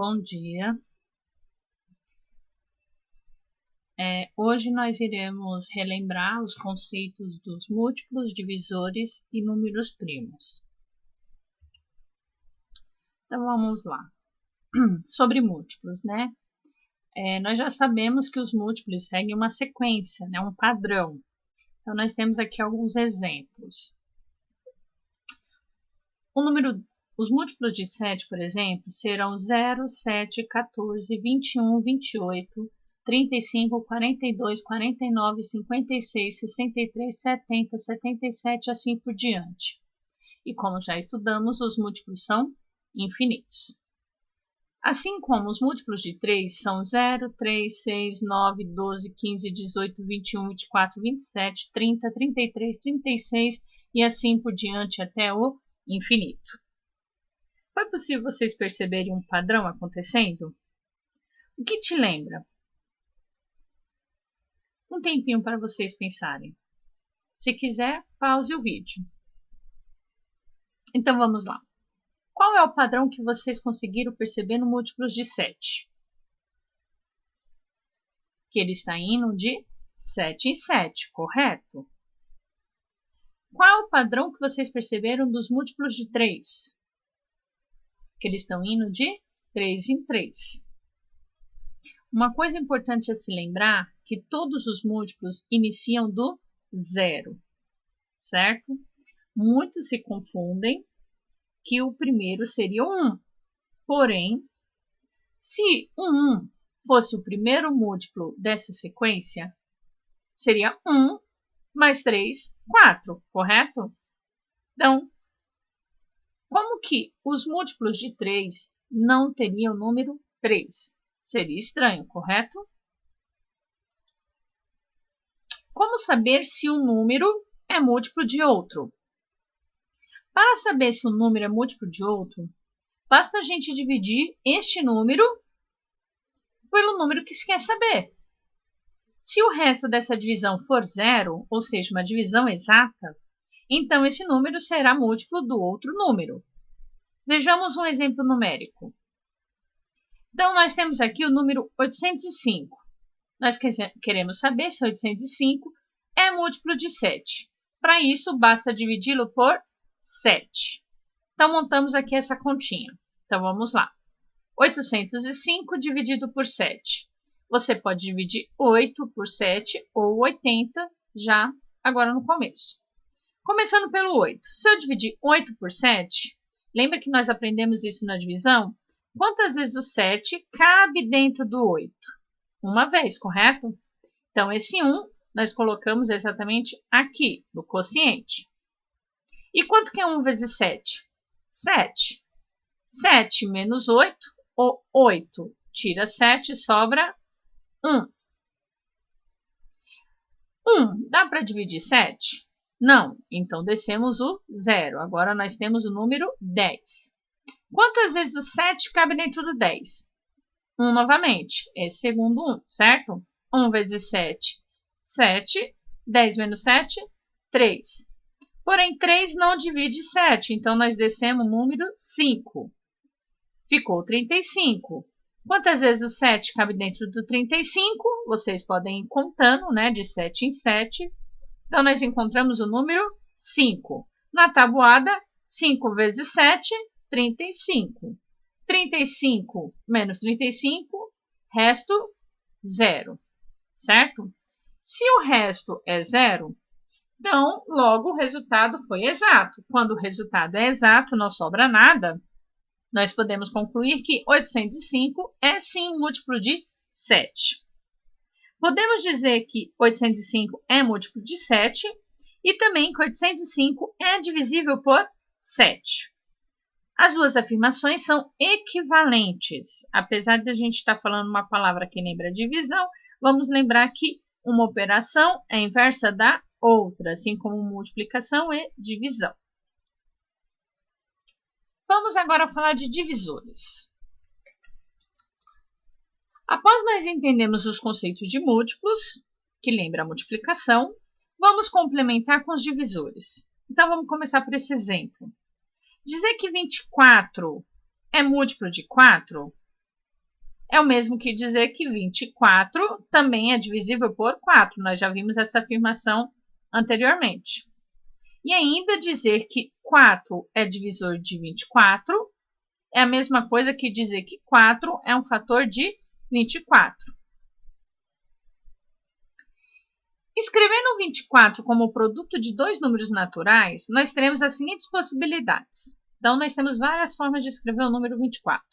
Bom dia. Hoje nós iremos relembrar os conceitos dos múltiplos, divisores e números primos. Então vamos lá. Sobre múltiplos, né? Nós já sabemos que os múltiplos seguem uma sequência, né? Um padrão. Então nós temos aqui alguns exemplos. Os múltiplos de 7, por exemplo, serão 0, 7, 14, 21, 28, 35, 42, 49, 56, 63, 70, 77 e assim por diante. E como já estudamos, os múltiplos são infinitos. Assim como os múltiplos de 3 são 0, 3, 6, 9, 12, 15, 18, 21, 24, 27, 30, 33, 36 e assim por diante até o infinito. Foi possível vocês perceberem um padrão acontecendo? O que te lembra? Um tempinho para vocês pensarem. Se quiser, pause o vídeo. Então vamos lá. Qual é o padrão que vocês conseguiram perceber no múltiplos de 7? Que ele está indo de 7 em 7, correto? Qual é o padrão que vocês perceberam dos múltiplos de 3? Que eles estão indo de 3 em 3. Uma coisa importante a se lembrar é que todos os múltiplos iniciam do 0, certo? Muitos se confundem que o primeiro seria o 1. Porém, se o 1 fosse o primeiro múltiplo dessa sequência, seria 1 mais 3, 4, correto? Então, como que os múltiplos de 3 não teriam o número 3? Seria estranho, correto? Como saber se um número é múltiplo de outro? Para saber se um número é múltiplo de outro, basta a gente dividir este número pelo número que se quer saber. Se o resto dessa divisão for 0, ou seja, uma divisão exata, então esse número será múltiplo do outro número. Vejamos um exemplo numérico. Então, nós temos aqui o número 805. Nós queremos saber se 805 é múltiplo de 7. Para isso, basta dividi-lo por 7. Então, montamos aqui essa continha. Então, vamos lá. 805 dividido por 7. Você pode dividir 8 por 7 ou 80 já agora no começo. Começando pelo 8. Se eu dividir 8 por 7, lembra que nós aprendemos isso na divisão? Quantas vezes o 7 cabe dentro do 8? Uma vez, correto? Então, esse 1 nós colocamos exatamente aqui, no quociente. E quanto que é 1 vezes 7? 7. 7 menos 8, ou 8 tira 7, sobra 1. 1 dá para dividir 7? Não. Então, descemos o 0. Agora, nós temos o número 10. Quantas vezes o 7 cabe dentro do 10? 1 novamente. Esse segundo 1, certo? 1 vezes 7, 7. 10 menos 7, 3. Porém, 3 não divide 7. Então, nós descemos o número 5. Ficou 35. Quantas vezes o 7 cabe dentro do 35? Vocês podem ir contando, né? De 7 em 7. Então, nós encontramos o número 5. Na tabuada, 5 vezes 7, 35. 35 menos 35, resto 0, certo? Se o resto é 0, então, logo o resultado foi exato. Quando o resultado é exato, não sobra nada, nós podemos concluir que 805 é sim um múltiplo de 7. Podemos dizer que 805 é múltiplo de 7 e também que 805 é divisível por 7. As duas afirmações são equivalentes. Apesar de a gente estar falando uma palavra que lembra divisão, vamos lembrar que uma operação é inversa da outra, assim como multiplicação e divisão. Vamos agora falar de divisores. Após nós entendermos os conceitos de múltiplos, que lembra a multiplicação, vamos complementar com os divisores. Então, vamos começar por esse exemplo. Dizer que 24 é múltiplo de 4 é o mesmo que dizer que 24 também é divisível por 4. Nós já vimos essa afirmação anteriormente. E ainda dizer que 4 é divisor de 24 é a mesma coisa que dizer que 4 é um fator de 24. Escrevendo 24 como produto de dois números naturais, nós teremos as seguintes possibilidades. Então, nós temos várias formas de escrever o número 24,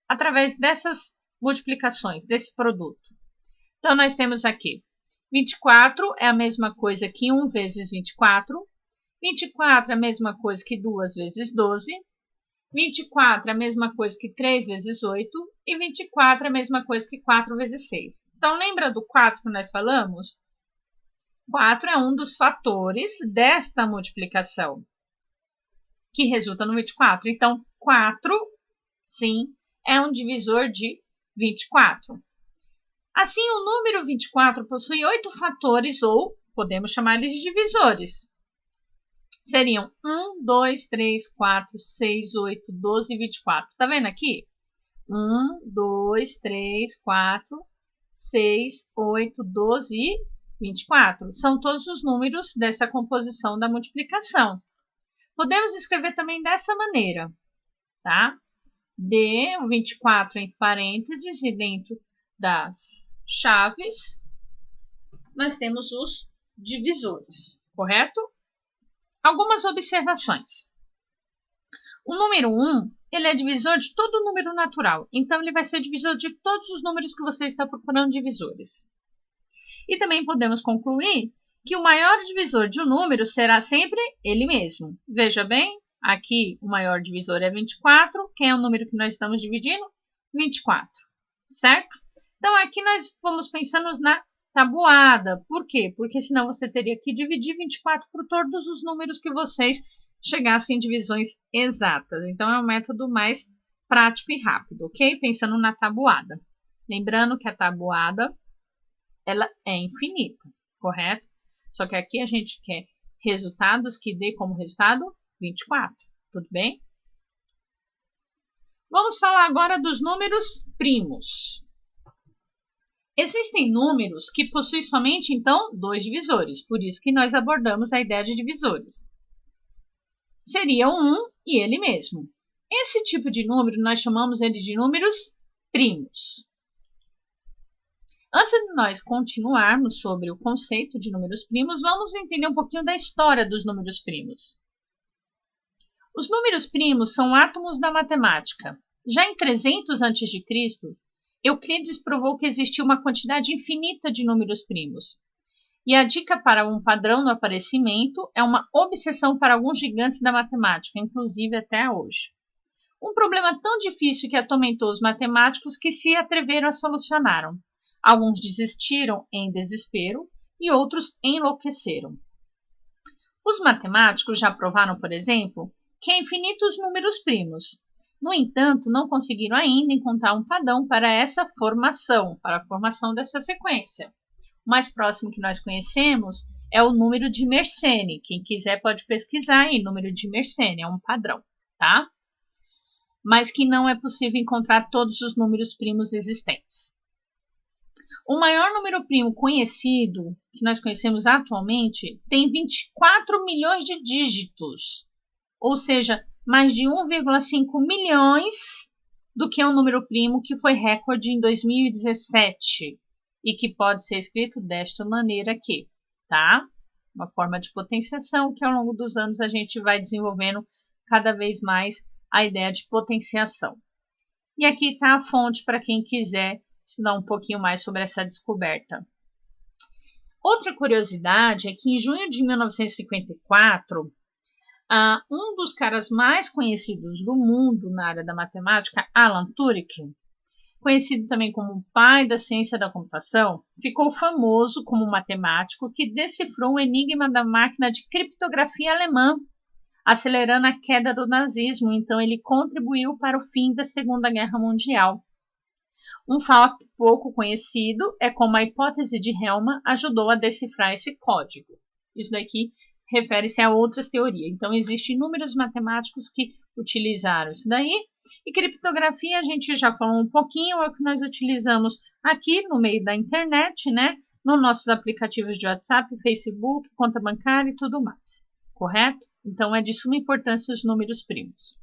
através dessas multiplicações, desse produto. Então, nós temos aqui, 24 é a mesma coisa que 1 vezes 24, 24 é a mesma coisa que 2 vezes 12, 24 é a mesma coisa que 3 vezes 8 e 24 é a mesma coisa que 4 vezes 6. Então, lembra do 4 que nós falamos? 4 é um dos fatores desta multiplicação, que resulta no 24. Então, 4, sim, é um divisor de 24. Assim, o número 24 possui 8 fatores, ou podemos chamar eles de divisores. Seriam 1, 2, 3, 4, 6, 8, 12 e 24. Está vendo aqui? 1, 2, 3, 4, 6, 8, 12 e 24. São todos os números dessa composição da multiplicação. Podemos escrever também dessa maneira, tá? D, o 24 entre parênteses, e dentro das chaves, nós temos os divisores, correto? Algumas observações. O número 1, ele é divisor de todo número natural, então ele vai ser divisor de todos os números que você está procurando divisores. E também podemos concluir que o maior divisor de um número será sempre ele mesmo. Veja bem, aqui o maior divisor é 24. Quem é o número que nós estamos dividindo? 24, certo? Então, aqui nós vamos pensando na tabuada. Por quê? Porque senão você teria que dividir 24 por todos os números que vocês chegassem em divisões exatas. Então, é um método mais prático e rápido, ok? Pensando na tabuada. Lembrando que a tabuada, ela é infinita, correto? Só que aqui a gente quer resultados que dê como resultado 24, tudo bem? Vamos falar agora dos números primos. Existem números que possuem somente, então, dois divisores, por isso que nós abordamos a ideia de divisores. Seria o 1 e ele mesmo. Esse tipo de número nós chamamos ele de números primos. Antes de nós continuarmos sobre o conceito de números primos, vamos entender um pouquinho da história dos números primos. Os números primos são átomos da matemática. Já em 300 a.C., Euclides provou que existia uma quantidade infinita de números primos. E a dica para um padrão no aparecimento é uma obsessão para alguns gigantes da matemática, inclusive até hoje. Um problema tão difícil que atormentou os matemáticos que se atreveram a solucioná-lo. Alguns desistiram em desespero e outros enlouqueceram. Os matemáticos já provaram, por exemplo, que há infinitos números primos. No entanto, não conseguiram ainda encontrar um padrão para essa formação, para a formação dessa sequência. O mais próximo que nós conhecemos é o número de Mersenne. Quem quiser pode pesquisar aí, número de Mersenne, é um padrão, tá? Mas que não é possível encontrar todos os números primos existentes. O maior número primo conhecido, que nós conhecemos atualmente, tem 24 milhões de dígitos, ou seja, mais de 1,5 milhões do que um número primo que foi recorde em 2017 e que pode ser escrito desta maneira aqui, tá? Uma forma de potenciação que ao longo dos anos a gente vai desenvolvendo cada vez mais a ideia de potenciação. E aqui está a fonte para quem quiser estudar um pouquinho mais sobre essa descoberta. Outra curiosidade é que em junho de 1954, um dos caras mais conhecidos do mundo na área da matemática, Alan Turing, conhecido também como o pai da ciência da computação, ficou famoso como matemático que decifrou o enigma da máquina de criptografia alemã, acelerando a queda do nazismo. Então, ele contribuiu para o fim da Segunda Guerra Mundial. Um fato pouco conhecido é como a hipótese de Hellman ajudou a decifrar esse código. Isso daqui refere-se a outras teorias. Então, existem inúmeros matemáticos que utilizaram isso daí. E criptografia, a gente já falou um pouquinho, é o que nós utilizamos aqui no meio da internet, né? Nos nossos aplicativos de WhatsApp, Facebook, conta bancária e tudo mais. Correto? Então, é de suma importância os números primos.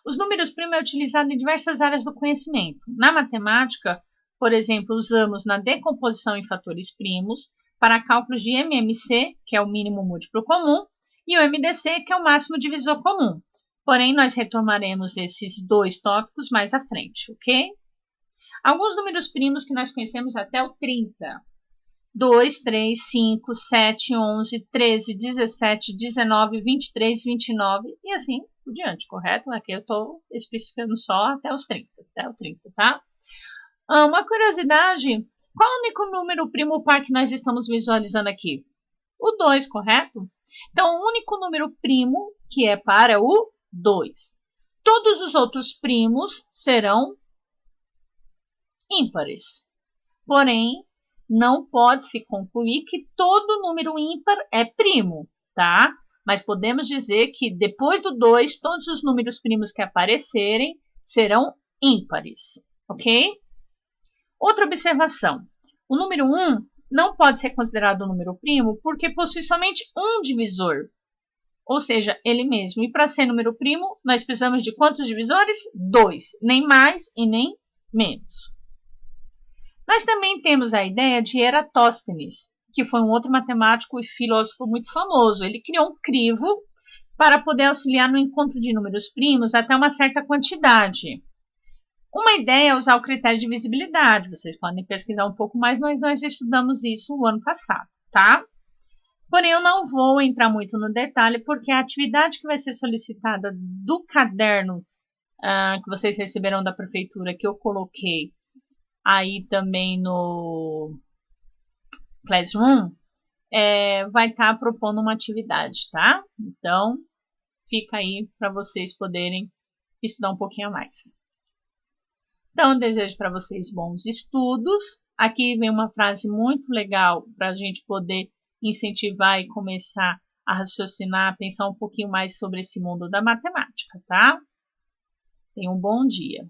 Os números primos é utilizado em diversas áreas do conhecimento. Na matemática, por exemplo, usamos na decomposição em fatores primos para cálculos de MMC, que é o mínimo múltiplo comum, e o MDC, que é o máximo divisor comum. Porém, nós retomaremos esses dois tópicos mais à frente, ok? Alguns números primos que nós conhecemos até o 30. 2, 3, 5, 7, 11, 13, 17, 19, 23, 29 e assim por diante, correto? Aqui eu estou especificando só até os 30, até o 30, tá? Uma curiosidade, qual o único número primo par que nós estamos visualizando aqui? O 2, correto? Então, o único número primo que é par é o 2. Todos os outros primos serão ímpares. Porém, não pode-se concluir que todo número ímpar é primo, tá? Mas podemos dizer que depois do 2, todos os números primos que aparecerem serão ímpares, ok? Outra observação. O número 1 não pode ser considerado um número primo porque possui somente um divisor, ou seja, ele mesmo. E para ser número primo, nós precisamos de quantos divisores? 2, nem mais e nem menos. Nós também temos a ideia de Eratóstenes, que foi um outro matemático e filósofo muito famoso. Ele criou um crivo para poder auxiliar no encontro de números primos até uma certa quantidade. Uma ideia é usar o critério de divisibilidade. Vocês podem pesquisar um pouco mais, nós estudamos isso o ano passado, tá? Porém, eu não vou entrar muito no detalhe, porque a atividade que vai ser solicitada do caderno que vocês receberão da prefeitura, que eu coloquei aí também no Classroom, vai estar propondo uma atividade, tá? Então, fica aí para vocês poderem estudar um pouquinho a mais. Então, eu desejo para vocês bons estudos. Aqui vem uma frase muito legal para a gente poder incentivar e começar a raciocinar, pensar um pouquinho mais sobre esse mundo da matemática, tá? Tenham um bom dia.